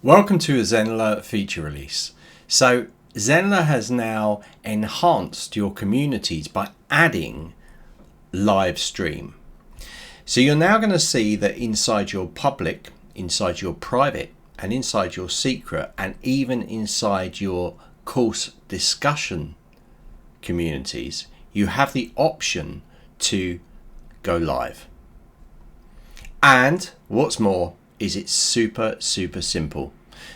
Welcome to a Zenler feature release. So Zenler has now enhanced your communities by adding live stream. So you're now going to see that inside your public, inside your private, and inside your secret, and even inside your course discussion communities, you have the option to go live. And what's more is it's super simple.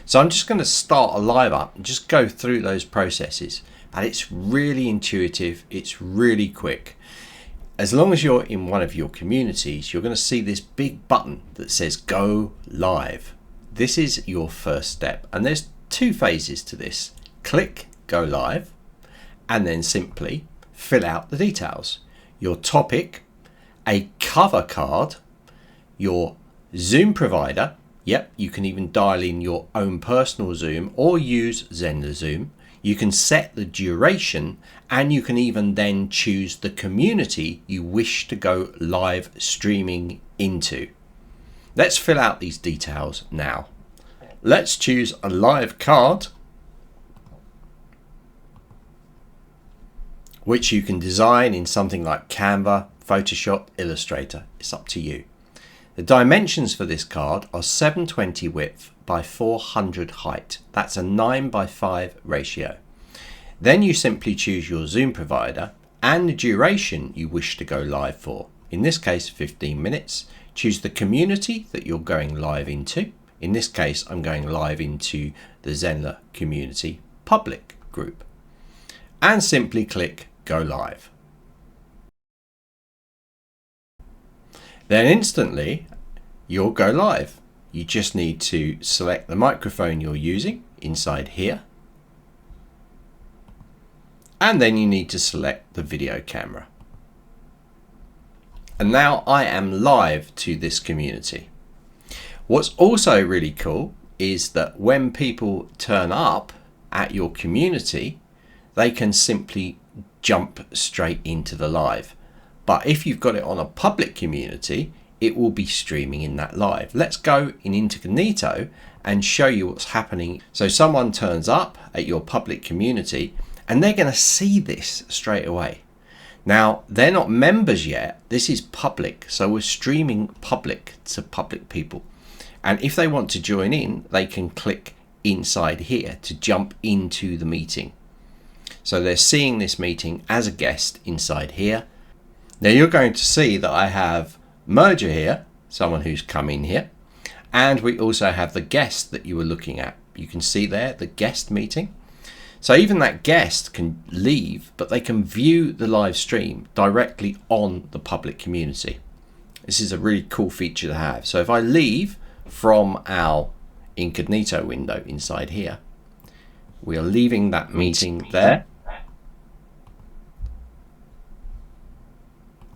So I'm just going to start a live up and just go through those processes, and it's really intuitive, it's really quick. As long as you're in one of your communities, you're going to see this big button that says go live. This is your first step, and there's two phases to this. Click go live and then simply fill out the details. Your topic, a cover card, your Zoom provider. Yep, you can even dial in your own personal Zoom or use Zenler Zoom. You can set the duration, and you can even then choose the community you wish to go live streaming into. Let's fill out these details now. Let's choose a live card, which you can design in something like Canva, Photoshop, Illustrator. It's up to you. The dimensions for this card are 720 width by 400 height. That's a 9:5 ratio. Then you simply choose your Zoom provider and the duration you wish to go live for. In this case, 15 minutes. Choose the community that you're going live into. In this case, I'm going live into the Zenler Community public group. And simply click go live. Then instantly you'll go live. You just need to select the microphone you're using inside here, and then you need to select the video camera. And now I am live to this community. What's also really cool is that when people turn up at your community, they can simply jump straight into the live. But if you've got it on a public community, it will be streaming in that live. Let's go in incognito and show you what's happening. So someone turns up at your public community and they're going to see this straight away. Now, they're not members yet. This is public. So we're streaming public to public people. And if they want to join in, they can click inside here to jump into the meeting. So they're seeing this meeting as a guest inside here. Now you're going to see that I have merger here, someone who's come in here, and we also have the guest that you were looking at. You can see there the guest meeting. So even that guest can leave, but they can view the live stream directly on the public community. This is a really cool feature to have. So if I leave from our incognito window inside here, we are leaving that meeting there,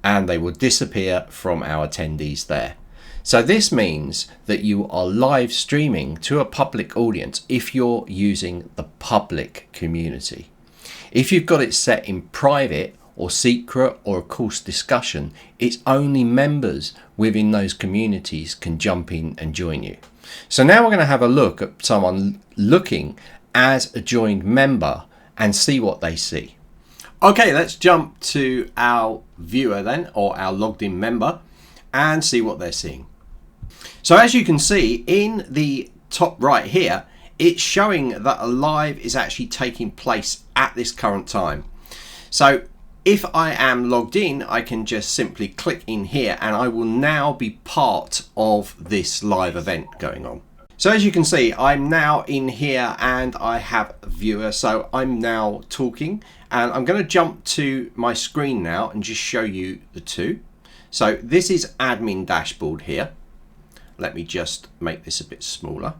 and they will disappear from our attendees there. So this means that you are live streaming to a public audience if you're using the public community. If you've got it set in private or secret or a course discussion, it's only members within those communities can jump in and join you. So now we're going to have a look at someone looking as a joined member and see what they see. Okay, let's jump to our viewer then, or our logged in member, and see what they're seeing. So as you can see in the top right here, it's showing that a live is actually taking place at this current time. So if I am logged in, I can just simply click in here and I will now be part of this live event going on. So as you can see, I'm now in here and I have a viewer. So I'm now talking, and I'm going to jump to my screen now and just show you the two. So this is admin dashboard here. Let me just make this a bit smaller.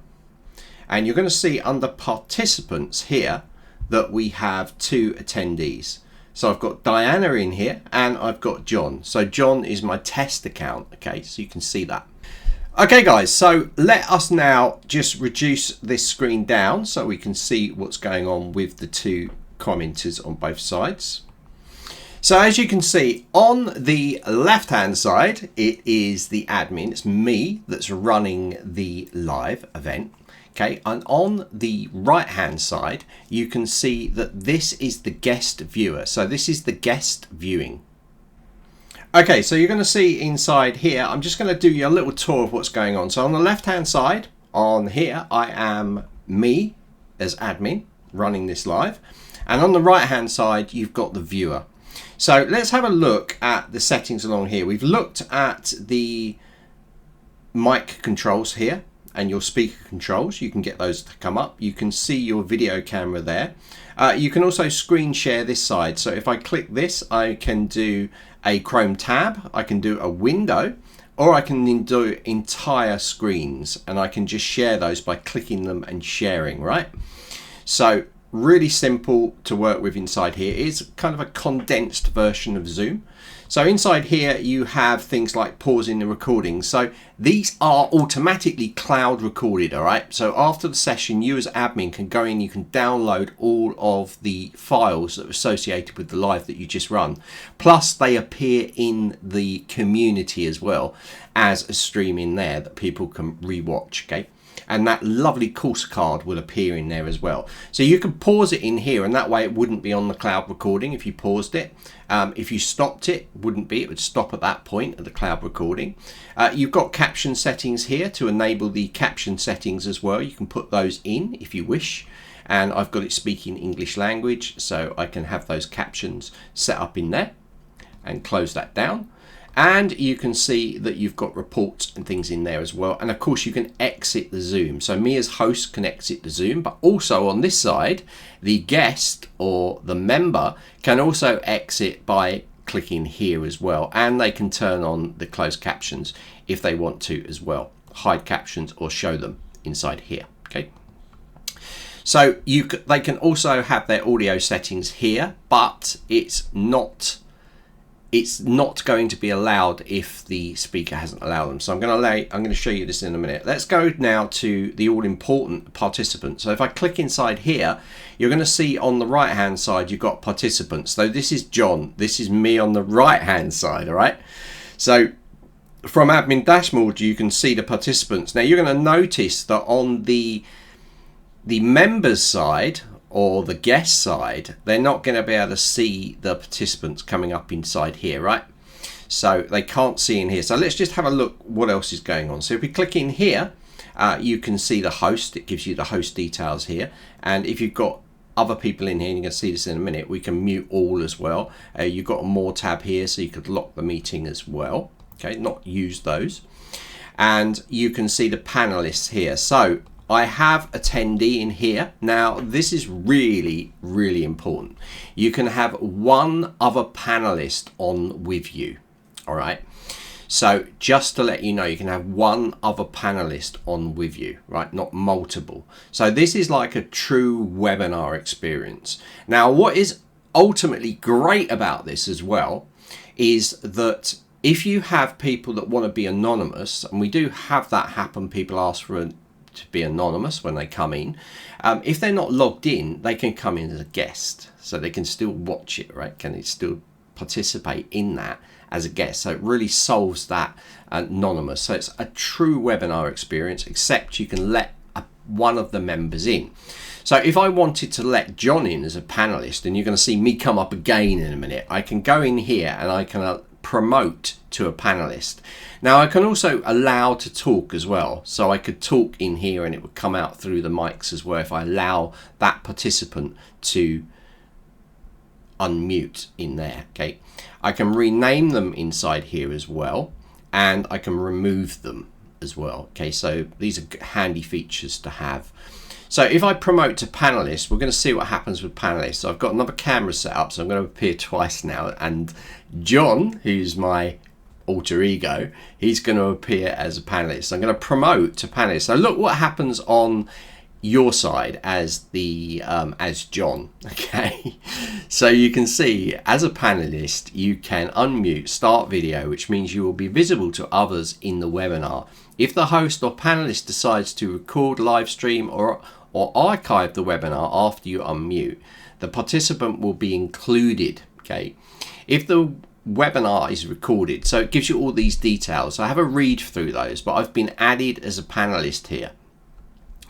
And you're going to see under participants here that we have two attendees. So I've got Diana in here and I've got John. So John is my test account. Okay, so you can see that. Okay guys, so let us now just reduce this screen down so we can see what's going on with the two commenters on both sides. So as you can see on the left hand side, it is the admin, it's me that's running the live event. Okay, and on the right hand side you can see that this is the guest viewer. So this is the guest viewing. Okay, so you're going to see inside here, I'm just going to do you a little tour of what's going on. So on the left hand side on here, I am me as admin running this live, and on the right hand side you've got the viewer. So let's have a look at the settings along here. We've looked at the mic controls here and your speaker controls. You can get those to come up. You can see your video camera there. You can also screen share this side. So if I click this, I can do a Chrome tab, I can do a window, or I can do entire screens, and I can just share those by clicking them and sharing, right? So really simple to work with inside here. It's kind of a condensed version of Zoom. So inside here you have things like pausing the recording. So these are automatically cloud recorded, all right? So after the session, you as admin can go in, you can download all of the files that are associated with the live that you just run. Plus they appear in the community as well as a stream in there that people can rewatch, okay? And that lovely course card will appear in there as well. So you can pause it in here, and that way it wouldn't be on the cloud recording if you paused it. If you stopped it, wouldn't be, it would stop at that point at the cloud recording. You've got caption settings here to enable the caption settings as well. You can put those in if you wish. And I've got it speaking English language, so I can have those captions set up in there and close that down. And you can see that you've got reports and things in there as well. And of course you can exit the Zoom. So me as host can exit the Zoom, but also on this side, the guest or the member can also exit by clicking here as well. And they can turn on the closed captions if they want to as well. Hide captions or show them inside here, okay? So they can also have their audio settings here, but it's not going to be allowed if the speaker hasn't allowed them. So I'm going to show you this in a minute. Let's go now to the all-important participants. So if I click inside here, you're going to see on the right hand side you've got participants. So this is John, this is me on the right hand side, all right? So from admin dashboard you can see the participants. Now you're going to notice that on the members side or the guest side, they're not going to be able to see the participants coming up inside here, right? So they can't see in here. So let's just have a look what else is going on. So if we click in here, you can see the host. It gives you the host details here. And if you've got other people in here, and you're going to see this in a minute, we can mute all as well. You've got a more tab here, so you could lock the meeting as well. Okay, not use those. And you can see the panelists here. So I have attendee in here. Now this is really, really important. You can have one other panelist on with you, all right? So just to let you know, you can have one other panelist on with you, right? Not multiple. So this is like a true webinar experience. Now what is ultimately great about this as well is that if you have people that want to be anonymous, and we do have that happen, people ask to be anonymous when they come in. If they're not logged in, they can come in as a guest, so they can still watch it, right? Can they still participate in that as a guest? So it really solves that anonymous. So it's a true webinar experience, except you can let one of the members in. So if I wanted to let John in as a panelist, and you're going to see me come up again in a minute, I can go in here and I can promote to a panelist. Now I can also allow to talk as well, so I could talk in here and it would come out through the mics as well if I allow that participant to unmute in there. Okay, I can rename them inside here as well, and I can remove them as well. Okay, so these are handy features to have. So if I promote to panelists, we're going to see what happens with panelists. So I've got another camera set up, so I'm going to appear twice now. And John, who's my alter ego, he's going to appear as a panelist. So I'm going to promote to panelists. So look what happens on your side as John. Okay, so you can see as a panelist you can unmute, start video, which means you will be visible to others in the webinar. If the host or panelist decides to record, live stream or archive the webinar after you unmute, the participant will be included. Okay, if the webinar is recorded, so it gives you all these details. So I have a read through those, but I've been added as a panelist here.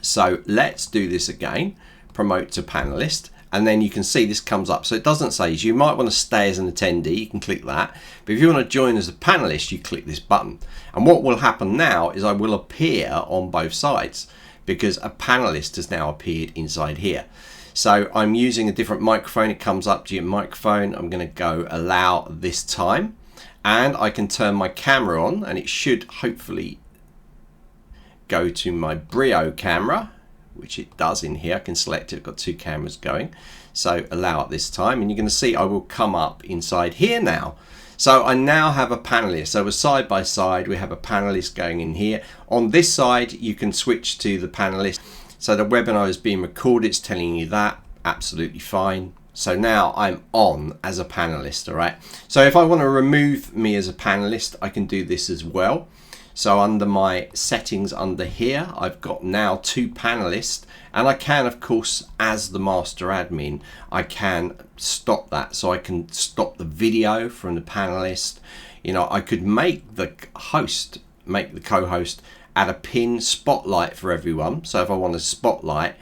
So let's do this again, promote to panelist, and then you can see this comes up. So it doesn't say, you might want to stay as an attendee, you can click that. But if you want to join as a panelist, you click this button. And what will happen now is I will appear on both sides because a panelist has now appeared inside here. So I'm using a different microphone. It comes up to your microphone. I'm going to go allow this time, and I can turn my camera on, and it should hopefully go to my Brio camera, which it does in here. I can select it. I've got two cameras going. So allow at this time, and you're going to see I will come up inside here now. So I now have a panelist. So we're side by side. We have a panelist going in here. On this side, you can switch to the panelist. So the webinar is being recorded. It's telling you that. Absolutely fine. So now I'm on as a panelist. All right. So if I want to remove me as a panelist, I can do this as well. So under my settings under here, I've got now two panelists, and I can, of course, as the master admin, I can stop that. So I can stop the video from the panelist. You know, I could make the host, make the co-host add a pin spotlight for everyone. So if I want to spotlight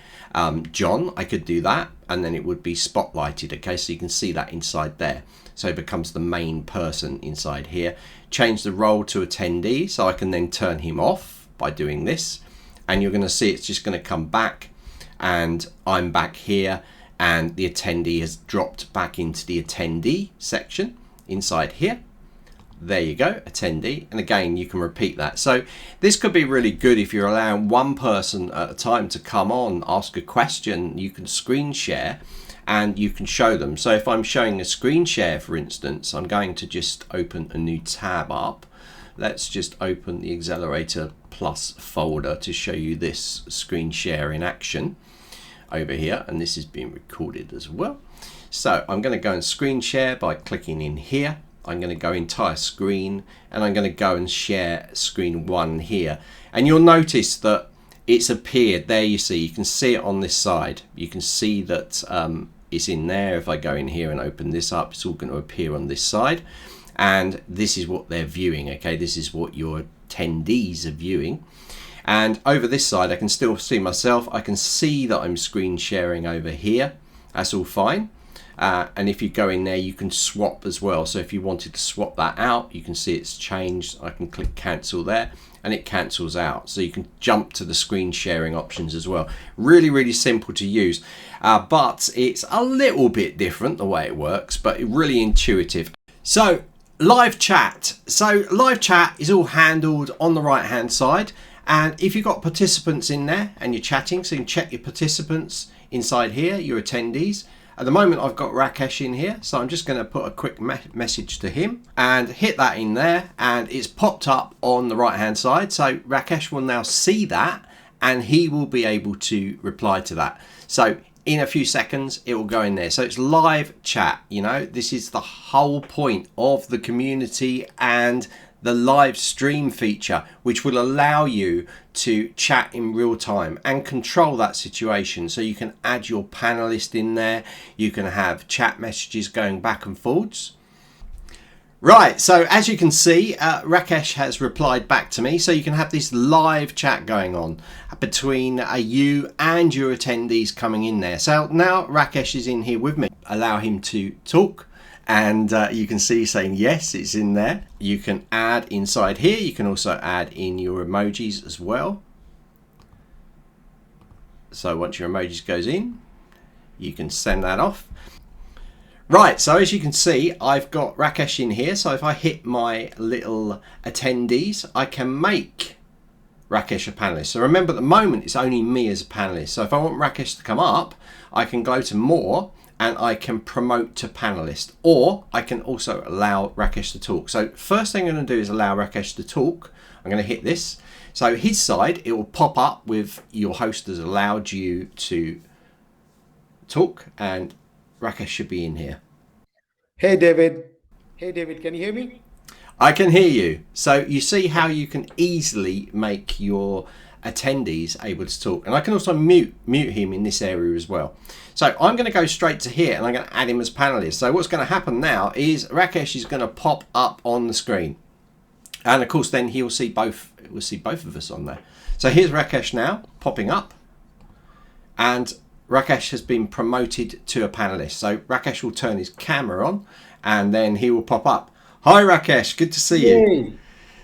John, I could do that, and then it would be spotlighted. Okay, so you can see that inside there. So it becomes the main person inside here. Change the role to attendee, so I can then turn him off by doing this. And you're going to see it's just going to come back, and I'm back here, and the attendee has dropped back into the attendee section inside here. There you go, attendee. And again, you can repeat that. So this could be really good if you're allowing one person at a time to come on, ask a question. You can screen share and you can show them. So if I'm showing a screen share, for instance, I'm going to just open a new tab up. Let's just open the Accelerator Plus folder to show you this screen share in action over here. And this is being recorded as well. So I'm going to go and screen share by clicking in here. I'm going to go entire screen, and I'm going to go and share screen one here. And you'll notice that it's appeared there. You can see it on this side. You can see that it's in there. If I go in here and open this up, it's all going to appear on this side. And this is what they're viewing. Okay, this is what your attendees are viewing. And over this side, I can still see myself. I can see that I'm screen sharing over here. That's all fine. And if you go in there, you can swap as well. So if you wanted to swap that out, you can see it's changed. I can click cancel there, and it cancels out. So you can jump to the screen sharing options as well. Really, really simple to use, but it's a little bit different the way it works, but really intuitive. So live chat. So live chat is all handled on the right hand side. And if you've got participants in there and you're chatting, so you can check your participants inside here, your attendees. At the moment, I've got Rakesh in here, so I'm just going to put a quick message to him and hit that in there, and it's popped up on the right hand side. So Rakesh will now see that, and he will be able to reply to that. So in a few seconds, it will go in there. So it's live chat. You know, this is the whole point of the community and the live stream feature, which will allow you to chat in real time and control that situation. So you can add your panelist in there. You can have chat messages going back and forwards. Right, so as you can see, Rakesh has replied back to me. So you can have this live chat going on between you and your attendees coming in there. So now Rakesh is in here with me. Allow him to talk. And you can see saying yes, it's in there. You can add inside here. You can also add in your emojis as well. So once your emojis goes in, you can send that off. Right, so as you can see, I've got Rakesh in here. So if I hit my little attendees, I can make Rakesh a panelist. So remember, at the moment, it's only me as a panelist. So if I want Rakesh to come up, I can go to more, and I can promote to panelist, or I can also allow Rakesh to talk. So first thing I'm going to do is allow Rakesh to talk. I'm going to hit this. So his side, it will pop up with your host has allowed you to talk, and Rakesh should be in here. Hey David. Hey David, can you hear me? I can hear you. So you see how you can easily make your attendees able to talk, and I can also mute him in this area as well. So I'm going to go straight to here, and I'm going to add him as panelist. So what's going to happen now is Rakesh is going to pop up on the screen, and of course then we'll see both of us on there. So here's Rakesh now popping up. and Rakesh has been promoted to a panelist. So Rakesh will turn his camera on and then he will pop up. Hi Rakesh, good to see you. Yay!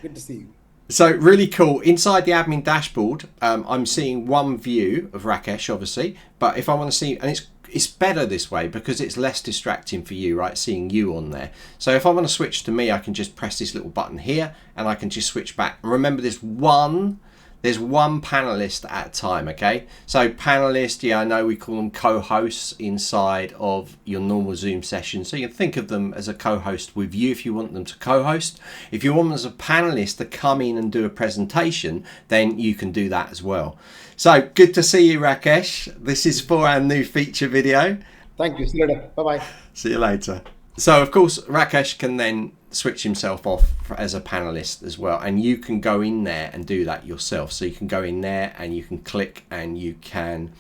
Good to see you. So really cool. Inside the admin dashboard, I'm seeing one view of Rakesh, obviously. But if I want to see, and it's better this way because it's less distracting for you, right? Seeing you on there. So if I want to switch to me, I can just press this little button here, and I can just switch back. And remember, there's one panelist at a time, okay? So panelist, yeah, I know we call them co-hosts inside of your normal Zoom session. So you can think of them as a co-host with you if you want them to co-host. If you want them as a panelist to come in and do a presentation, then you can do that as well. So good to see you, Rakesh. This is for our new feature video. Thank you. See you later. Bye-bye. See you later. So of course, Rakesh can then switch himself off as a panelist as well, and you can go in there and do that yourself. So you can go in there and you can click and you can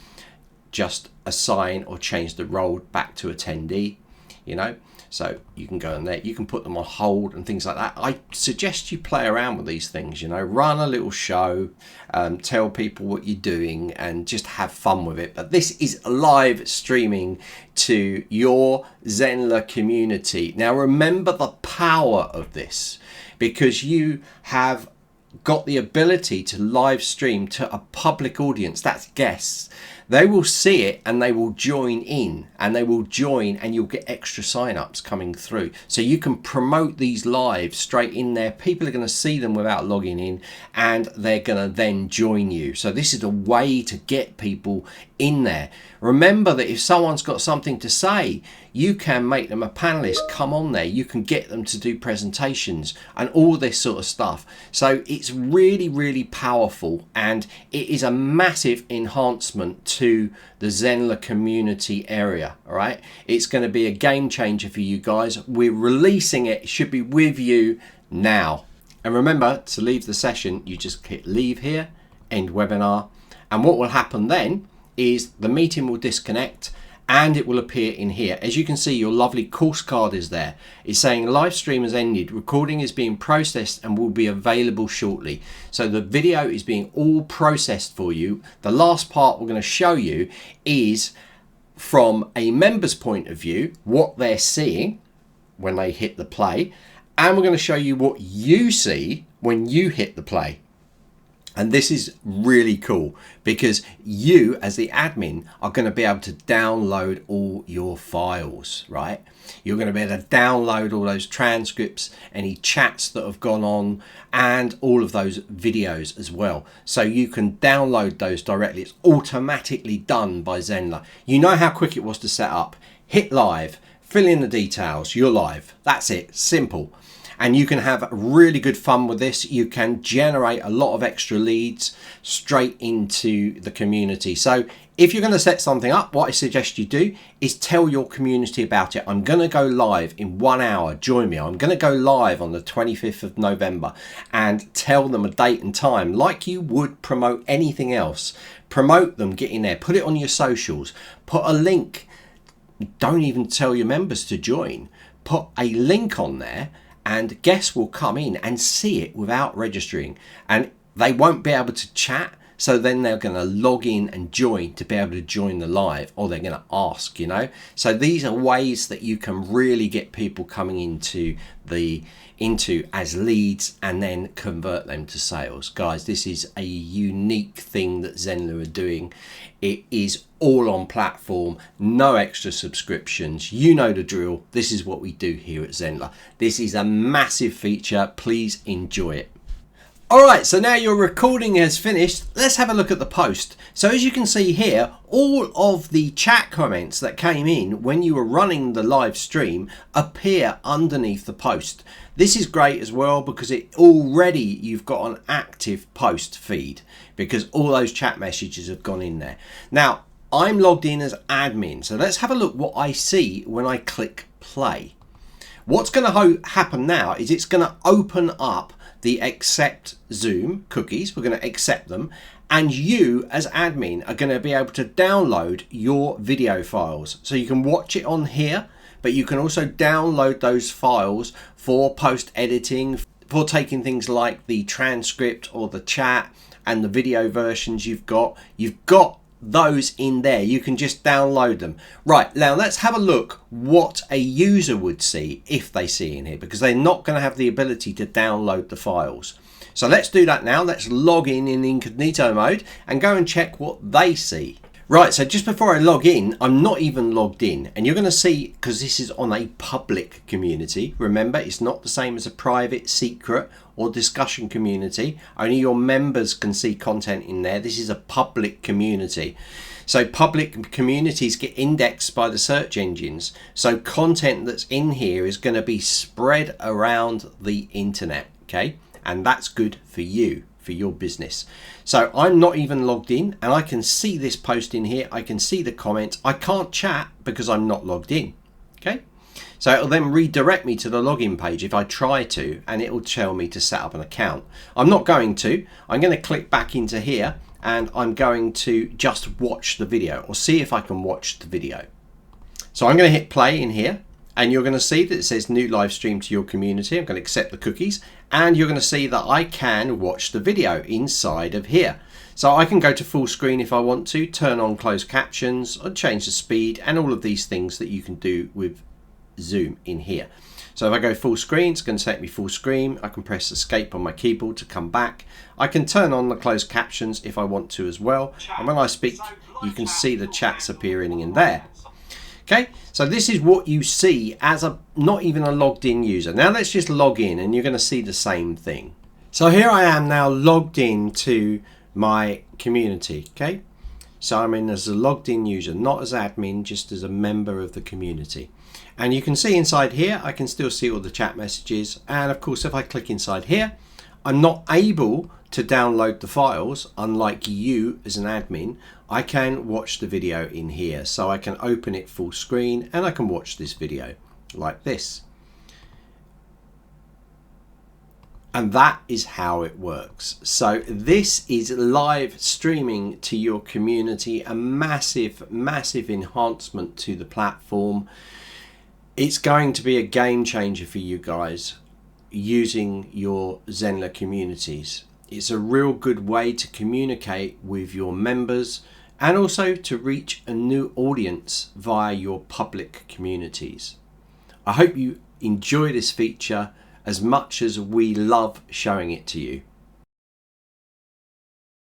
just assign or change the role back to attendee, you know. So you can go in there, you can put them on hold and things like that. I suggest you play around with these things, you know, run a little show, tell people what you're doing and just have fun with it. But this is live streaming to your Zenler community. Now remember the power of this, because you have got the ability to live stream to a public audience, that's guests. They will see it and they will join in, and they will join, and you'll get extra sign-ups coming through. So you can promote these live straight in there. People are going to see them without logging in, and they're going to then join you. So this is a way to get people in there. Remember that if someone's got something to say, you can make them a panelist, come on there, you can get them to do presentations and all this sort of stuff. So it's really, really powerful, and it is a massive enhancement to the Zenler community area. All right, it's going to be a game changer for you guys. We're releasing it, it should be with you now. And remember, to leave the session, you just hit leave here, end webinar, and what will happen then is the meeting will disconnect and it will appear in here. As you can see, your lovely course card is there. It's saying live stream has ended, recording is being processed and will be available shortly. So the video is being all processed for you. The last part we're going to show you is from a member's point of view, what they're seeing when they hit the play, and we're going to show you what you see when you hit the play. And this is really cool because you as the admin are going to be able to download all your files, right? You're going to be able to download all those transcripts, any chats that have gone on, and all of those videos as well. So you can download those directly. It's automatically done by Zenler. You know how quick it was to set up. Hit live, fill in the details, you're live. That's it, simple. And you can have really good fun with this. You can generate a lot of extra leads straight into the community. So if you're going to set something up, what I suggest you do is tell your community about it. I'm going to go live in 1 hour. Join me. I'm going to go live on the 25th of November, and tell them a date and time like you would promote anything else. Promote them, get in there, put it on your socials, put a link. Don't even tell your members to join. Put a link on there, and guests will come in and see it without registering, and they won't be able to chat. So then they're going to log in and join to be able to join the live, or they're going to ask, you know. So these are ways that you can really get people coming into as leads and then convert them to sales. Guys, this is a unique thing that Zenler are doing. It is all on platform, no extra subscriptions. You know the drill. This is what we do here at Zenler. This is a massive feature. Please enjoy it. All right, so now your recording has finished. Let's have a look at the post. So as you can see here, all of the chat comments that came in when you were running the live stream appear underneath the post. This is great as well because you've got an active post feed because all those chat messages have gone in there. Now, I'm logged in as admin. So let's have a look what I see when I click play. What's going to happen now is it's going to open up the accept Zoom cookies. We're going to accept them, and you as admin are going to be able to download your video files. So you can watch it on here, but you can also download those files for post editing, for taking things like the transcript or the chat and the video versions you've got. You've got those in there. You can just download them. Right, now let's have a look what a user would see if they see in here, because they're not going to have the ability to download the files. So let's do that now. Let's log in incognito mode and go and check what they see. Right, so just before I log in, I'm not even logged in, and you're going to see, because this is on a public community, remember it's not the same as a private, secret or discussion community. Only your members can see content in there. This is a public community. So public communities get indexed by the search engines. So content that's in here is going to be spread around the internet, okay? And that's good for you, for your business. So I'm not even logged in, and I can see this post in here. I can see the comments. I can't chat because I'm not logged in. Okay. So it'll then redirect me to the login page if I try to, and it will tell me to set up an account. I'm not going to. I'm going to click back into here, and I'm going to just watch the video, or see if I can watch the video. So I'm going to hit play in here, and you're going to see that it says new live stream to your community. I'm going to accept the cookies, and you're going to see that I can watch the video inside of here. So I can go to full screen if I want to, turn on closed captions, or change the speed, and all of these things that you can do with Zoom in here. So if I go full screen, it's going to take me full screen. I can press escape on my keyboard to come back. I can turn on the closed captions if I want to as well. And when I speak, you can see the chats appearing in there. Okay, so this is what you see as a not even a logged in user. Now let's just log in, and you're going to see the same thing. So here I am now logged in to my community. Okay, so I'm in as a logged in user, not as admin, just as a member of the community. And you can see inside here, I can still see all the chat messages. And of course, if I click inside here, I'm not able to download the files. Unlike you as an admin, I can watch the video in here. So I can open it full screen, and I can watch this video like this. And that is how it works. So this is live streaming to your community, a massive, massive enhancement to the platform. It's going to be a game changer for you guys using your Zenler Communities. It's a real good way to communicate with your members, and also to reach a new audience via your public communities. I hope you enjoy this feature as much as we love showing it to you.